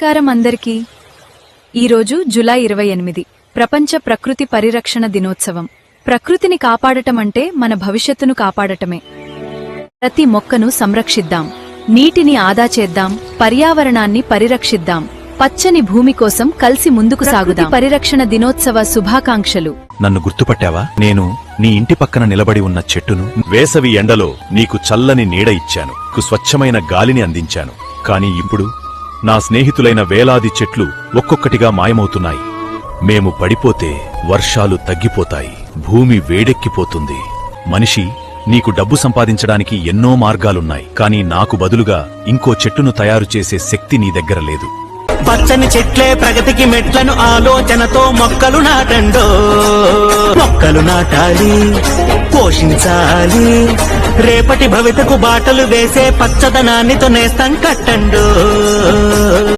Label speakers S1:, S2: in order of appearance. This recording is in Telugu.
S1: నమస్కారం అందరికీ. ఈరోజు జూలై 28 ప్రపంచ ప్రకృతి పరిరక్షణ దినోత్సవం. ప్రకృతిని కాపాడటమంటే మన భవిష్యత్తును కాపాడటమే. ప్రతి మొక్కను సంరక్షిద్దాం, నీటిని ఆదా చేద్దాం, పర్యావరణాన్ని పరిరక్షిద్దాం, పచ్చని భూమి కోసం కలిసి ముందుకు సాగుదాం. పరిరక్షణ దినోత్సవ శుభాకాంక్షలు.
S2: నన్ను గుర్తుపట్టావా? నేను నీ ఇంటి పక్కన నిలబడి ఉన్న చెట్టును. వేసవి ఎండలో నీకు చల్లని నీడ ఇచ్చాను, స్వచ్ఛమైన గాలిని అందించాను. కాని ఇప్పుడు నా స్నేహితులైన వేలాది చెట్లు ఒక్కొక్కటిగా మాయమవుతున్నాయి. మేము పడిపోతే వర్షాలు తగ్గిపోతాయి, భూమి వేడెక్కిపోతుంది. మనిషి, నీకు డబ్బు సంపాదించడానికి ఎన్నో మార్గాలున్నాయి, కాని నాకు బదులుగా ఇంకో చెట్టును తయారు చేసే శక్తి నీ దగ్గర లేదు.
S3: పచ్చని చెట్లే ప్రగతికి మెట్లను ఆలోచనతో మొక్కలు నాటండో. మొక్కలు నాటాలి, పోషించాలి, రేపటి భవితకు బాటలు వేసే పచ్చదనాన్ని నేస్తం కట్టండో.